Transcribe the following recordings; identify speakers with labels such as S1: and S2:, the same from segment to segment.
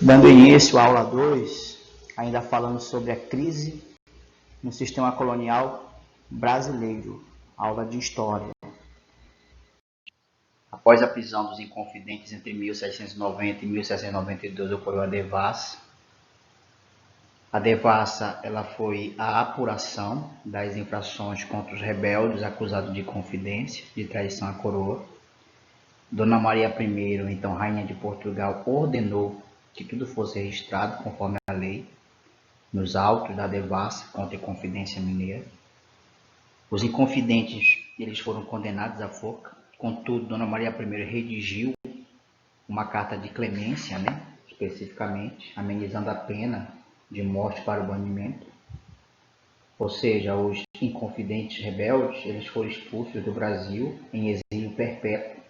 S1: Dando início à aula 2, ainda falando sobre a crise no sistema colonial brasileiro, aula de História. Após a prisão dos Inconfidentes entre 1790 e 1792, ocorreu a Devassa. A Devassa ela foi a apuração das infrações contra os rebeldes acusados de confidência, de traição à coroa. Dona Maria I, então rainha de Portugal, ordenou que tudo fosse registrado conforme a lei, nos autos da Devassa contra a Inconfidência Mineira. Os inconfidentes eles foram condenados à forca. Contudo, Dona Maria I redigiu uma carta de clemência, especificamente, amenizando a pena de morte para o banimento. Ou seja, os inconfidentes rebeldes eles foram expulsos do Brasil em exílio perpétuo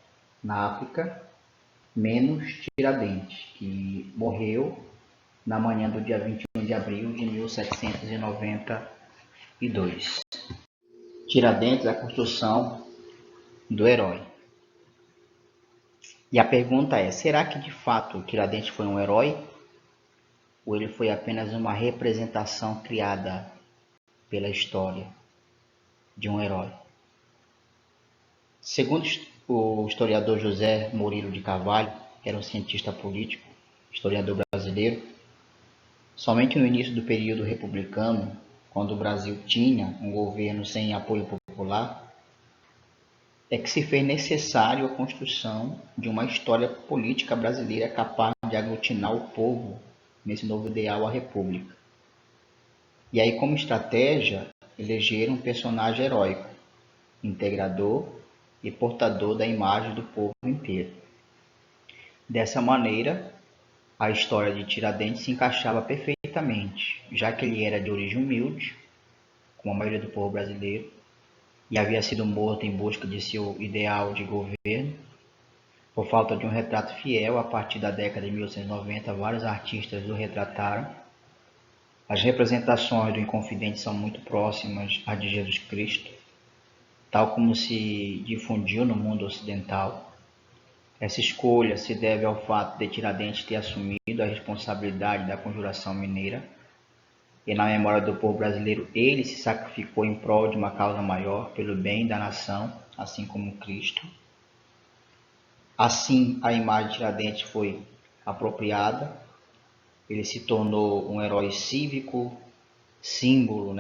S1: na África, menos Tiradentes, que morreu na manhã do dia 21 de abril de 1792. Tiradentes, a construção do herói. E a pergunta é, será que de fato Tiradentes foi um herói? Ou ele foi apenas uma representação criada pela história de um herói? Segundo o historiador José Murilo de Carvalho, que era um cientista político, historiador brasileiro, somente no início do período republicano, quando o Brasil tinha um governo sem apoio popular, é que se fez necessário a construção de uma história política brasileira capaz de aglutinar o povo nesse novo ideal à república. E aí, como estratégia, elegeram um personagem heróico, integrador e portador da imagem do povo inteiro. Dessa maneira, a história de Tiradentes se encaixava perfeitamente, já que ele era de origem humilde, como a maioria do povo brasileiro, e havia sido morto em busca de seu ideal de governo. Por falta de um retrato fiel, a partir da década de 1890, vários artistas o retrataram. As representações do Inconfidente são muito próximas à de Jesus Cristo, tal como se difundiu no mundo ocidental. Essa escolha se deve ao fato de Tiradentes ter assumido a responsabilidade da conjuração mineira, e na memória do povo brasileiro ele se sacrificou em prol de uma causa maior, pelo bem da nação, assim como Cristo. Assim, a imagem de Tiradentes foi apropriada, ele se tornou um herói cívico, símbolo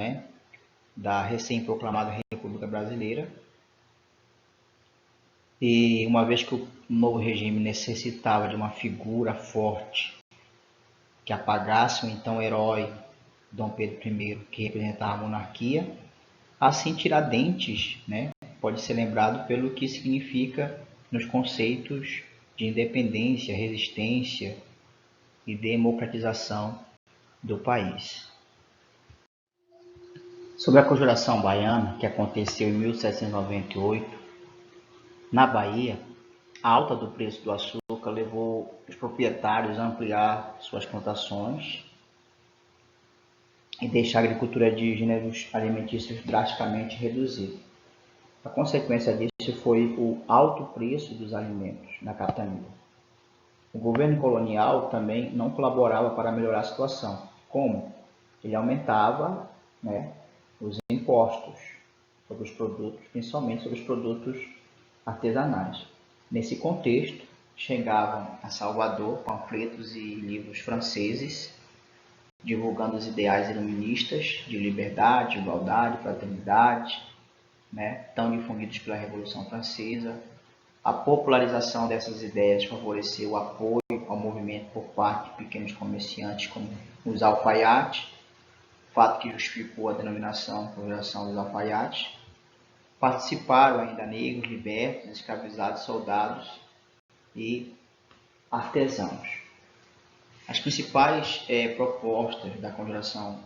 S1: da recém-proclamada República Brasileira. E uma vez que o novo regime necessitava de uma figura forte, que apagasse o então herói Dom Pedro I, que representava a monarquia, assim Tiradentes pode ser lembrado pelo que significa nos conceitos de independência, resistência e democratização do país. Sobre a Conjuração Baiana, que aconteceu em 1798, na Bahia, a alta do preço do açúcar levou os proprietários a ampliar suas plantações e deixar a agricultura de gêneros alimentícios drasticamente reduzida. A consequência disso foi o alto preço dos alimentos na capitania. O governo colonial também não colaborava para melhorar a situação. Como? Ele aumentava os impostos sobre os produtos, principalmente sobre os produtos artesanais. Nesse contexto, chegavam a Salvador panfletos e livros franceses divulgando os ideais iluministas de liberdade, igualdade, fraternidade, tão difundidos pela Revolução Francesa. A popularização dessas ideias favoreceu o apoio ao movimento por parte de pequenos comerciantes como os alfaiates, fato que justificou a denominação Conjuração dos Alfaiates. Participaram ainda negros, libertos, escravizados, soldados e artesãos. As principais propostas da Conjuração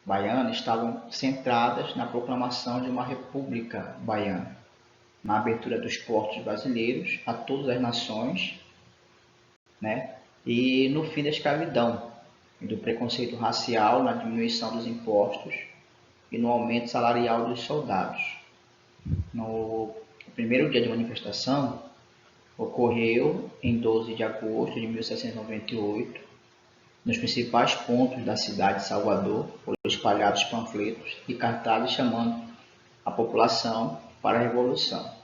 S1: Baiana estavam centradas na proclamação de uma república baiana, na abertura dos portos brasileiros a todas as nações, e no fim da escravidão, do preconceito racial, na diminuição dos impostos e no aumento salarial dos soldados. No primeiro dia de manifestação, ocorreu em 12 de agosto de 1798, Nos principais pontos da cidade de Salvador foram espalhados panfletos e cartazes chamando a população para a revolução.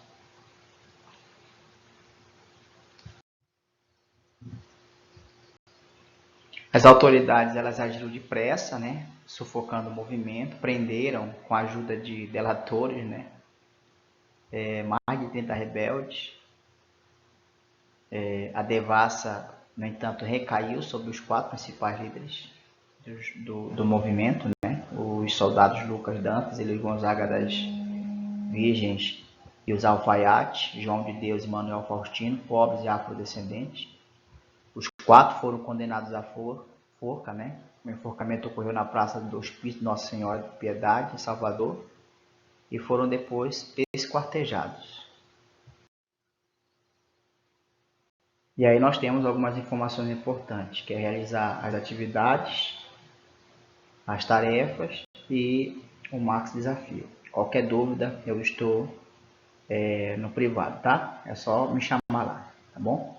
S1: As autoridades elas agiram depressa, né, sufocando o movimento, prenderam com a ajuda de delatores, né, mais de 30 rebeldes. A devassa, no entanto, recaiu sobre os 4 principais líderes do movimento, né, os soldados Lucas Dantas e Luiz Gonzaga das Virgens e os alfaiates, João de Deus e Manuel Faustino, pobres e afrodescendentes. Os 4 foram condenados à forca, né? O enforcamento ocorreu na Praça do Hospício de Nossa Senhora de Piedade, em Salvador, e foram depois esquartejados. E aí nós temos algumas informações importantes, que é realizar as atividades, as tarefas e o Max Desafio. Qualquer dúvida, eu estou no privado, tá? É só me chamar lá, tá bom?